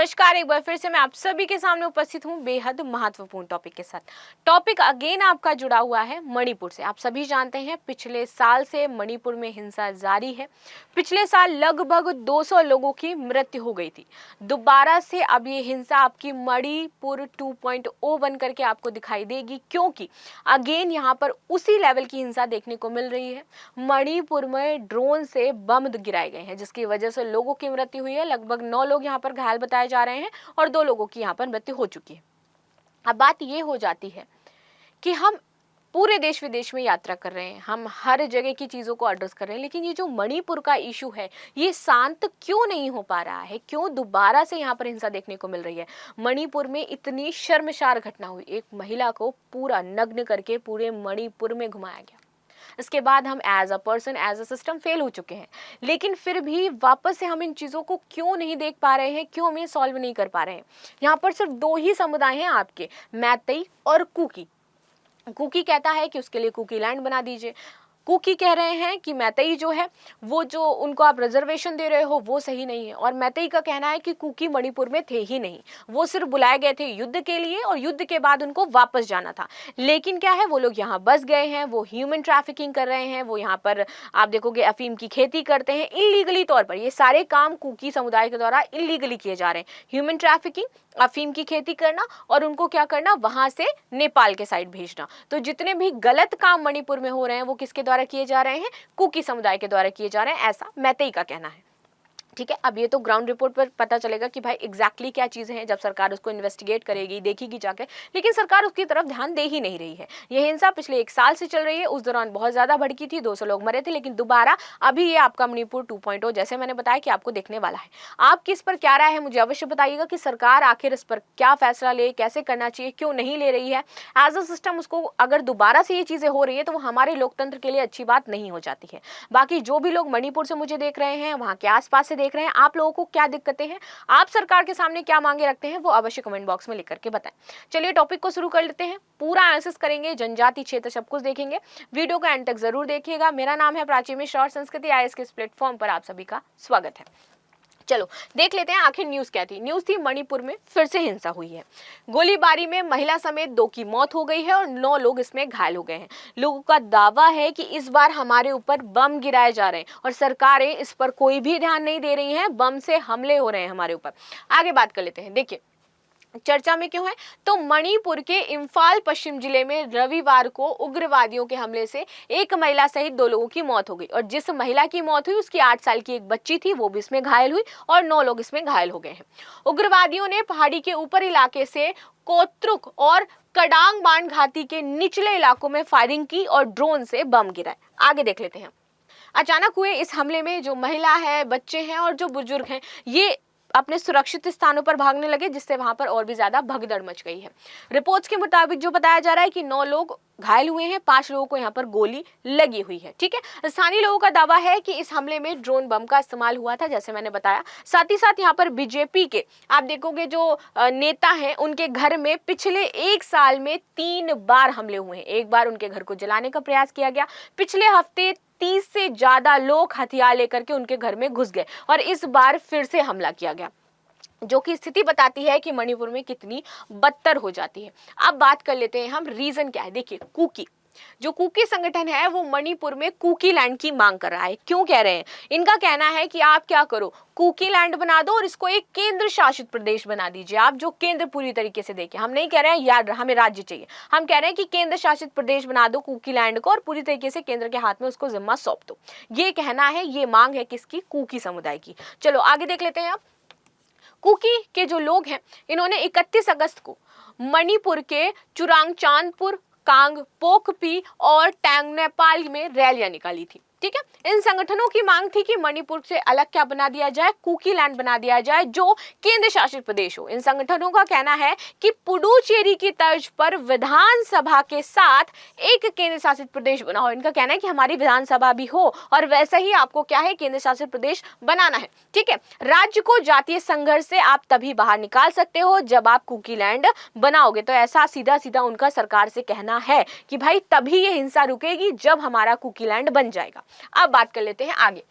नमस्कार, एक बार फिर से मैं आप सभी के सामने उपस्थित हूँ बेहद महत्वपूर्ण टॉपिक के साथ। टॉपिक अगेन आपका जुड़ा हुआ है मणिपुर से। आप सभी जानते हैं पिछले साल से मणिपुर में हिंसा जारी है। पिछले साल लगभग 200 लोगों की मृत्यु हो गई थी। दोबारा से अब ये हिंसा आपकी मणिपुर 2.0 बन करके आपको दिखाई देगी, क्योंकि अगेन यहाँ पर उसी लेवल की हिंसा देखने को मिल रही है। मणिपुर में ड्रोन से बम गिराए गए हैं, जिसकी वजह से लोगों की मृत्यु हुई है। लगभग 9 लोग यहाँ पर घायल बताए जा रहे हैं और 2 लोगों की यहाँ पर मृत्यु हो चुकी है। अब बात ये हो जाती है कि हम पूरे देश विदेश में यात्रा कर रहे हैं, हम हर जगह की चीज़ों को एड्रेस कर रहे हैं, लेकिन ये जो मणिपुर का इशू है ये शांत क्यों नहीं हो पा रहा है? क्यों दोबारा से यहाँ पर हिंसा देखने को मिल रही है? मणिपुर में इतनी शर्मसार घटना हुई, एक महिला को पूरा नग्न करके पूरे मणिपुर में घुमाया गया। इसके बाद हम as a person, as a system fail हो चुके हैं, लेकिन फिर भी वापस से हम इन चीज़ों को क्यों नहीं देख पा रहे हैं? क्यों हम ये सॉल्व नहीं कर पा रहे हैं? यहाँ पर सिर्फ 2 ही समुदाय हैं आपके, मैतेई और कुकी। कुकी कहता है कि उसके लिए कुकी लैंड बना दीजिए। कुकी कह रहे हैं कि मैतेई जो है वो जो उनको आप रिजर्वेशन दे रहे हो वो सही नहीं है, और मैतेई का कहना है कि कुकी मणिपुर में थे ही नहीं, वो सिर्फ बुलाए गए थे युद्ध के लिए और युद्ध के बाद उनको वापस जाना था। लेकिन क्या है, वो लोग यहाँ बस गए हैं, वो ह्यूमन ट्रैफिकिंग कर रहे हैं, वो यहाँ पर आप देखोगे अफीम की खेती करते हैं इलीगली तौर पर। ये सारे काम कुकी समुदाय के द्वारा इलीगली किए जा रहे हैं, ह्यूमन ट्रैफिकिंग, अफीम की खेती करना और उनको क्या करना, वहां से नेपाल के साइड भेजना। तो जितने भी गलत काम मणिपुर में हो रहे हैं वो किसके द्वारा किए जा रहे हैं? कुकी समुदाय के द्वारा किए जा रहे हैं, ऐसा मैतेई का कहना है। ठीक है, अब ये तो ग्राउंड रिपोर्ट पर पता चलेगा कि भाई एग्जैक्टली क्या चीज़ें हैं जब सरकार उसको इन्वेस्टिगेट करेगी, देखेगी जाकर, लेकिन सरकार उसकी तरफ ध्यान दे ही नहीं रही है। ये हिंसा पिछले 1 साल से चल रही है, उस दौरान बहुत ज़्यादा भड़की थी, 200 लोग मरे थे, लेकिन दोबारा अभी ये आपका मणिपुर 2.0 जैसे मैंने बताया कि आपको देखने वाला है। आपकी इस पर क्या राय है मुझे अवश्य बताइएगा कि सरकार आखिर इस पर क्या फैसला ले, कैसे करना चाहिए, क्यों नहीं ले रही है। एज अ सिस्टम उसको अगर दोबारा से ये चीज़ें हो रही है तो वो हमारे लोकतंत्र के लिए अच्छी बात नहीं हो जाती है। बाकी जो भी लोग मणिपुर से मुझे देख रहे हैं, वहाँ के आसपास से देख रहे हैं, आप लोगों को क्या दिक्कतें हैं, आप सरकार के सामने क्या मांगे रखते हैं, वो अवश्य कमेंट बॉक्स में लिख करके बताएं। चलिए टॉपिक को शुरू कर लेते हैं, पूरा एनालिसिस करेंगे, जनजाति क्षेत्र सब कुछ देखेंगे। वीडियो को एंड तक जरूर देखिएगा। मेरा नाम है प्राची मिश्रा और संस्कृति आईएएस के इस प्लेटफॉर्म पर आप सभी का स्वागत है। चलो देख लेते हैं आखिर न्यूज क्या थी। न्यूज थी मणिपुर में फिर से हिंसा हुई है। गोलीबारी में महिला समेत 2 की मौत हो गई है और 9 लोग इसमें घायल हो गए हैं। लोगों का दावा है कि इस बार हमारे ऊपर बम गिराए जा रहे हैं और सरकारें इस पर कोई भी ध्यान नहीं दे रही हैं, बम से हमले हो रहे हैं हमारे ऊपर। आगे बात कर लेते हैं। देखिए चर्चा में क्यों है, तो मणिपुर के इम्फाल पश्चिम जिले में रविवार को उग्रवादियों के हमले से एक महिला सहित 2 लोगों की मौत हो गई, और जिस महिला की मौत हुई उसकी 8 साल की एक बच्ची थी, वो भी इसमें घायल हुई और 9 लोग इसमें घायल हो गए हैं। उग्रवादियों ने पहाड़ी के ऊपर इलाके से कोत्रुक और कडांग बांड घाटी के निचले इलाकों में फायरिंग की और ड्रोन से बम गिराए। आगे देख लेते हैं। अचानक हुए इस हमले में जो महिला है, बच्चे हैं और जो बुजुर्ग हैं, ये अपने सुरक्षित स्थानों पर भागने लगे, जिससे वहां पर और भी ज्यादा भगदड़ मच गई है। रिपोर्ट्स के मुताबिक जो बताया जा रहा है कि 9 लोग घायल हुए हैं, 5 लोगों को यहाँ पर गोली लगी हुई है। ठीक है, स्थानीय लोगों का दावा है कि इस हमले में ड्रोन बम का इस्तेमाल हुआ था, जैसे मैंने बताया। साथ ही साथ यहाँ पर बीजेपी के आप देखोगे जो नेता हैं, उनके घर में पिछले 1 साल में 3 बार हमले हुए हैं। एक बार उनके घर को जलाने का प्रयास किया गया, पिछले हफ्ते 30 से ज्यादा लोग हथियार लेकर के उनके घर में घुस गए और इस बार फिर से हमला किया गया, जो कि स्थिति बताती है कि मणिपुर में कितनी बदतर हो जाती है। अब बात कर लेते हैं हम, रीजन क्या है। देखिए कुकी, जो कुकी संगठन है वो मणिपुर में कुकी लैंड की मांग कर रहा है। क्यों कह रहे हैं? इनका कहना है कि आप क्या करो, कुकी लैंड बना दो और इसको एक केंद्र शासित प्रदेश बना दीजिए, आप जो केंद्र पूरी तरीके से देखे। हम नहीं कह रहे हैं यार हमें राज्य चाहिए, हम कह रहे हैं कि केंद्र शासित प्रदेश बना दो कुकी लैंड को और पूरी तरीके से केंद्र के हाथ में उसको जिम्मा सौंप दो। ये कहना है, ये मांग है किसकी? कुकी समुदाय की। चलो आगे देख लेते हैं। अब कुकी के जो लोग हैं, इन्होंने 31 अगस्त को मणिपुर के चुरांगचांदपुर, कांग पोकपी और टैंगनेपाल में रैलियां निकाली थी। ठीक है, इन संगठनों की मांग थी कि मणिपुर से अलग क्या बना दिया जाए, कुकी लैंड बना दिया जाए जो केंद्र शासित प्रदेश हो। इन संगठनों का कहना है कि पुडुचेरी की तर्ज पर विधानसभा के साथ एक केंद्र शासित प्रदेश बनाओ। इनका कहना है कि हमारी विधानसभा भी हो और वैसे ही आपको क्या है, केंद्र शासित प्रदेश बनाना है। ठीक है, राज्य को जातीय संघर्ष से आप तभी बाहर निकाल सकते हो जब आप कुकी लैंड बनाओगे। तो ऐसा सीधा सीधा उनका सरकार से कहना है कि भाई तभी ये हिंसा रुकेगी जब हमारा कुकी लैंड बन जाएगा। अब बात कर लेते हैं आगे।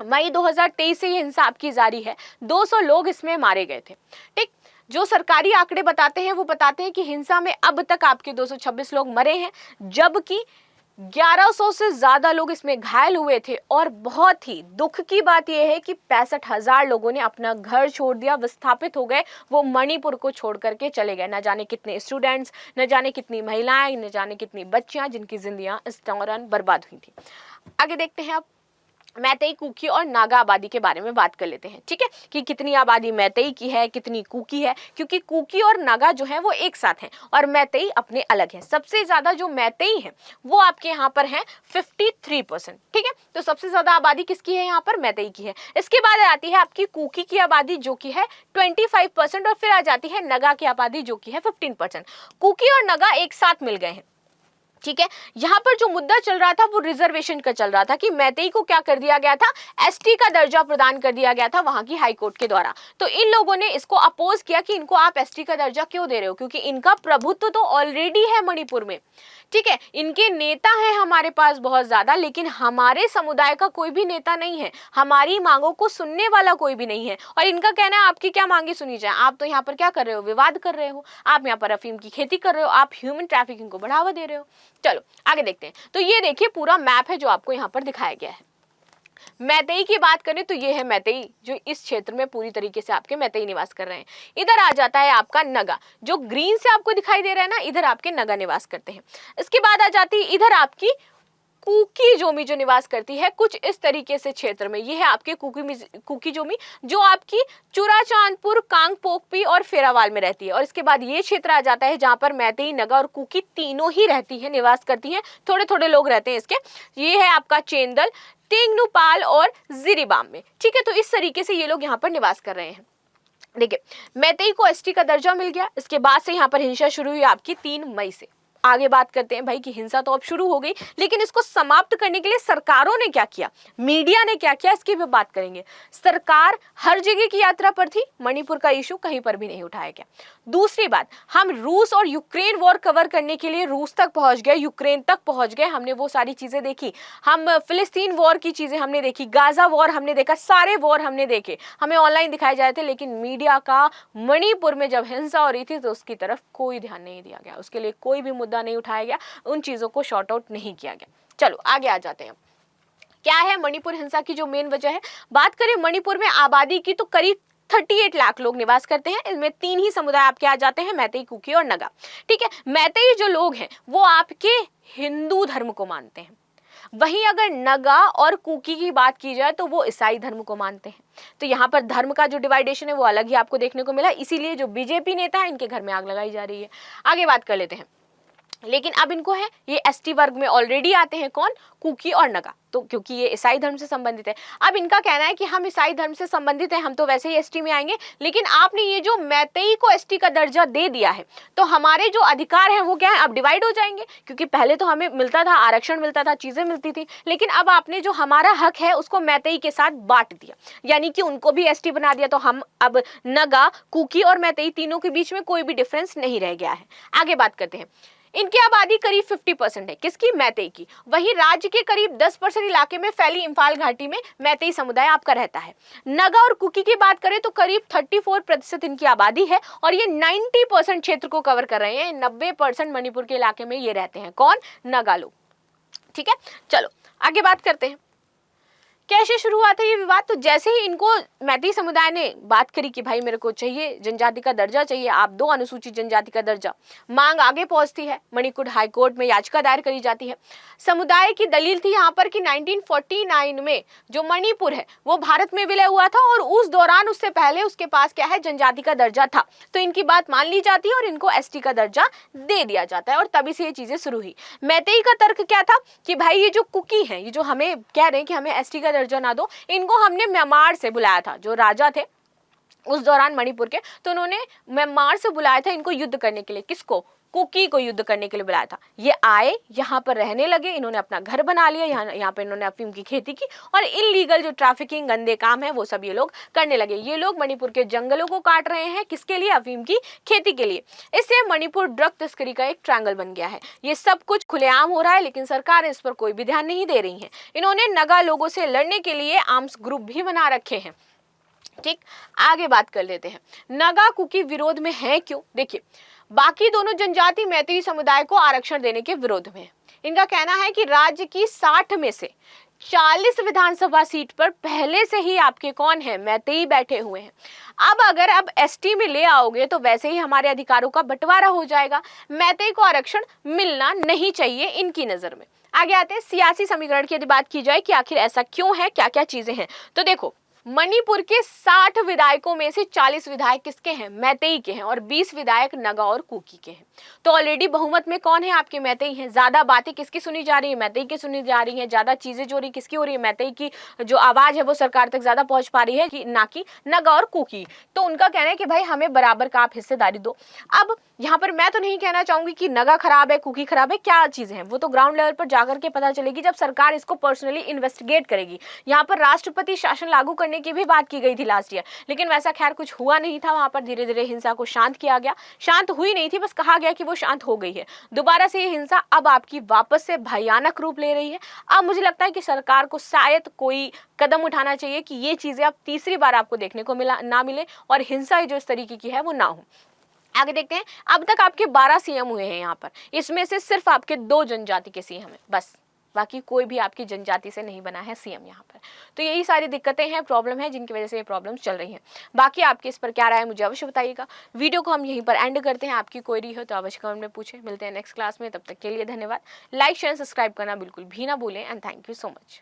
मई 2023 से ये हिंसा आपकी जारी है। 200 लोग इसमें मारे गए थे। ठीक, जो सरकारी आंकड़े बताते हैं वो बताते हैं कि हिंसा में अब तक आपके 226 लोग मरे हैं, जबकि 1100 से ज्यादा लोग इसमें घायल हुए थे। और बहुत ही दुख की बात यह है कि 65,000 लोगों ने अपना घर छोड़ दिया, विस्थापित हो गए, वो मणिपुर को छोड़ करके चले गए। न जाने कितने स्टूडेंट्स, न जाने कितनी महिलाएं, न जाने कितनी बच्चियां जिनकी जिंदगियां इस दौरान बर्बाद हुई थी। आगे देखते हैं अब मैतेई, कुकी और नागा आबादी के बारे में बात कर लेते हैं। ठीक है, कि कितनी आबादी मैतेई की है, कितनी कुकी है, क्योंकि कुकी और नागा जो है वो एक साथ हैं और मैतेई अपने अलग है। सबसे ज्यादा जो मैतेई है वो आपके यहाँ पर है 53%। ठीक है, तो सबसे ज्यादा आबादी किसकी है यहाँ पर? मैतेई की है। इसके बाद आती है आपकी कुकी की आबादी जो की है 25% और फिर आ जाती है नगा की आबादी जो की है 15%। कुकी और नगा एक साथ मिल गए हैं। ठीक है, यहाँ पर जो मुद्दा चल रहा था वो रिजर्वेशन का चल रहा था कि मैतेई को क्या कर दिया गया था, एसटी का दर्जा प्रदान कर दिया गया था वहां की हाई कोर्ट के द्वारा। तो इन लोगों ने इसको अपोज किया कि इनको आप एसटी का दर्जा क्यों दे रहे हो, क्योंकि इनका प्रभुत्व तो ऑलरेडी है मणिपुर में। ठीक है, इनके नेता हैं हमारे पास बहुत ज्यादा, लेकिन हमारे समुदाय का कोई भी नेता नहीं है, हमारी मांगों को सुनने वाला कोई भी नहीं है। और इनका कहना है आपकी क्या मांगे सुनी जाए, आप तो यहाँ पर क्या कर रहे हो, विवाद कर रहे हो, आप यहाँ पर अफीम की खेती कर रहे हो, आप ह्यूमन ट्रैफिकिंग को बढ़ावा दे रहे हो। चलो आगे देखते हैं। तो ये देखिए पूरा मैप है जो आपको यहाँ पर दिखाया गया है। मैतेई की बात करें तो ये है मैतेई, जो इस क्षेत्र में पूरी तरीके से आपके मैतेई निवास कर रहे हैं। इधर आ जाता है आपका नगा, जो ग्रीन से आपको दिखाई दे रहा है ना, इधर आपके नगा निवास करते हैं। इसके बाद आ जाती है इधर आपकी कुकी जोमी जो निवास करती है कुछ इस तरीके से क्षेत्र में। ये है आपके कुकी जोमी जो आपकी चुराचांदपुर, कांगपोकपी और फेरावाल में रहती है। और इसके बाद ये क्षेत्र आ जाता है जहां पर मैतेई, नगा और कुकी तीनों ही रहती है, निवास करती हैं। थोड़े थोड़े लोग रहते हैं इसके। ये है आपका चेंदल, टेंगनुपाल और जिरीबाम में। ठीक है, तो इस तरीके से ये लोग यहाँ पर निवास कर रहे हैं। देखिए, मैतेई को एसटी का दर्जा मिल गया। इसके बाद से यहाँ पर हिंसा शुरू हुई आपकी 3 मई से। आगे बात करते हैं भाई कि हिंसा तो अब शुरू हो गई, लेकिन इसको समाप्त करने के लिए सरकारों ने क्या किया, मीडिया ने क्या किया, इसकी भी बात करेंगे। सरकार हर जगह की यात्रा पर थी, मणिपुर का इशू कहीं पर भी नहीं उठाया गया। दूसरी बात, हम रूस और यूक्रेन वॉर कवर करने के लिए रूस तक पहुंच गए, यूक्रेन तक पहुंच गए, हमने वो सारी चीजें देखी। हम फिलिस्तीन वॉर की चीजें हमने देखी, गाजा वॉर हमने देखा, सारे वॉर हमने देखे, हमें ऑनलाइन दिखाए जाए थे। लेकिन मीडिया का मणिपुर में जब हिंसा हो रही थी तो उसकी तरफ कोई ध्यान नहीं दिया गया, उसके लिए कोई भी मुद्दा नहीं उठाया गया, उन चीजों को शॉर्ट आउट नहीं किया गया। चलो आगे आ जाते हैं। क्या है मणिपुर हिंसा की जो मेन वजह है? बात करें मणिपुर में आबादी की तो करीब 38 लाख लोग निवास करते हैं। इसमें 3 ही समुदाय आपके आ जाते हैं, मैतेई, कुकी और नगा। ठीक है, मैतेई जो लोग हैं वो आपके हिंदू धर्म को मानते हैं, वहीं अगर नगा और कुकी की बात की जाए तो वो ईसाई धर्म को मानते हैं। तो यहाँ पर धर्म का जो डिवाइडेशन है वो अलग ही आपको देखने को मिला, इसीलिए जो बीजेपी नेता है इनके घर में आग लगाई जा रही है। आगे बात कर लेते हैं। लेकिन अब इनको है ये एसटी वर्ग में ऑलरेडी आते हैं, कौन? कुकी और नगा, तो क्योंकि ये ईसाई धर्म से संबंधित है। अब इनका कहना है कि हम ईसाई धर्म से संबंधित हैं, हम तो वैसे ही एसटी में आएंगे, लेकिन आपने ये जो मैतेई को एसटी का दर्जा दे दिया है तो हमारे जो अधिकार हैं वो क्या है, अब डिवाइड हो जाएंगे। क्योंकि पहले तो हमें मिलता था, आरक्षण मिलता था, चीजें मिलती थी, लेकिन अब आपने जो हमारा हक है उसको मैतेई के साथ बांट दिया, यानी कि उनको भी एसटी बना दिया। तो हम अब नगा, कुकी और मैतेई तीनों के बीच में कोई भी डिफरेंस नहीं रह गया है। आगे बात करते हैं। इनकी आबादी करीब 50% है, किसकी? मैतेई की। वहीं राज्य के करीब 10% इलाके में फैली इंफाल घाटी में मैतेई समुदाय आपका रहता है। नगा और कुकी की बात करें तो करीब 34% इनकी आबादी है और ये 90% क्षेत्र को कवर कर रहे हैं। 90% मणिपुर के इलाके में ये रहते हैं, कौन? नगा लोग। ठीक है, चलो आगे बात करते हैं। कैसे शुरू हुआ था ये विवाद? तो जैसे ही इनको मैतेई समुदाय ने बात करी कि भाई मेरे को चाहिए जनजाति का दर्जा चाहिए, आप दो अनुसूचित जनजाति का दर्जा, मांग आगे पहुंचती है, मणिपुर हाई कोर्ट में याचिका दायर करी जाती है। समुदाय की दलील थी यहाँ पर कि 1949 में जो मणिपुर है वो भारत में विलय हुआ था और उस दौरान उससे पहले उसके पास क्या है, जनजाति का दर्जा था। तो इनकी बात मान ली जाती है और इनको एसटी का दर्जा दे दिया जाता है और तभी से ये चीजें शुरू हुई। मैतेई का तर्क क्या था कि भाई ये जो कुकी है, ये जो हमें कह रहे हैं कि हमें एसटी का दर्जा ना दो, इनको हमने म्यांमार से बुलाया था, जो राजा थे उस दौरान मणिपुर के, तो उन्होंने म्यांमार से बुलाया था इनको युद्ध करने के लिए। किसको? कुकी को युद्ध करने के लिए बुलाया था। ये आए, यहाँ पर रहने लगे, इन्होंने अपना घर बना लिया, यहाँ पे इन्होंने अफीम की खेती की और इलीगल जो ट्रैफिकिंग गंदे काम है वो सब ये लोग करने लगे। ये लोग मणिपुर के जंगलों को काट रहे हैं, किसके लिए? अफीम की खेती के लिए। इससे मणिपुर ड्रग तस्करी का एक ट्रायंगल बन गया है। ये सब कुछ खुलेआम हो रहा है, लेकिन सरकार इस पर कोई भी ध्यान नहीं दे रही है। इन्होंने नगा लोगों से लड़ने के लिए आर्म्स ग्रुप भी बना रखे हैं। ठीक, आगे बात कर लेते हैं। नगा कुकी विरोध में है क्यों? देखिए, बाकी दोनों जनजाति मैतेई समुदाय को आरक्षण देने के विरोध में है। इनका कहना है कि राज्य की 60 में से 40 विधानसभा सीट पर पहले से ही आपके कौन है? मैतेई बैठे हुए हैं। अब एसटी में ले आओगे तो वैसे ही हमारे अधिकारों का बंटवारा हो जाएगा। मैतेई को आरक्षण मिलना नहीं चाहिए इनकी नजर में। आगे आते हैं सियासी समीकरण की। यदि बात की जाए कि आखिर ऐसा क्यों है, क्या क्या चीजें हैं, तो देखो, मणिपुर के 60 विधायकों में से 40 विधायक किसके हैं? मैतेई के हैं और 20 विधायक नगा और कुकी के हैं। तो ऑलरेडी बहुमत में कौन है? आपके मैतेई हैं। ज्यादा बातें किसकी सुनी जा रही है? मैतेई की सुनी जा रही है। ज्यादा चीजें जो हो रही किसकी हो रही है? मैतेई की जो आवाज है वो सरकार तक ज्यादा पहुंच पा रही है कि ना कि नगा और कुकी। तो उनका कहना है कि भाई हमें बराबर का आप हिस्सेदारी दो। अब यहाँ पर मैं तो नहीं कहना चाहूंगी कि नगा खराब है, कुकी खराब है, क्या चीजें हैं वो तो ग्राउंड लेवल पर जाकर के पता चलेगी जब सरकार इसको पर्सनली इन्वेस्टिगेट करेगी। यहाँ पर राष्ट्रपति शासन लागू करने की भी बात की गई थी लास्ट ईयर, लेकिन वैसा खैर कुछ हुआ नहीं था। वहां पर धीरे धीरे हिंसा को शांत किया गया। शांत हुई नहीं थी, बस कहा गया कि वो शांत हो गई है। दोबारा से ये हिंसा अब आपकी वापस से भयानक रूप ले रही है। अब मुझे लगता है कि सरकार को शायद कोई कदम उठाना चाहिए कि ये चीजें अब तीसरी बार आपको देखने को ना मिले और हिंसा जो इस तरीके की है वो ना हो। आगे देखते हैं। अब तक आपके 12 सीएम हुए हैं यहाँ पर, इसमें से सिर्फ आपके 2 जनजाति के सीएम हैं, बस बाकी कोई भी आपकी जनजाति से नहीं बना है सीएम यहाँ पर। तो यही सारी दिक्कतें हैं, प्रॉब्लम है, जिनकी वजह से ये प्रॉब्लम्स चल रही हैं। बाकी आपके इस पर क्या राय है मुझे अवश्य बताइएगा। वीडियो को हम यहीं पर एंड करते हैं। आपकी क्वेरी हो तो अवश्य कमेंट में पूछें। मिलते हैं नेक्स्ट क्लास में, तब तक के लिए धन्यवाद। लाइक शेयर सब्सक्राइब करना बिल्कुल भी ना भूलें and thank you so much.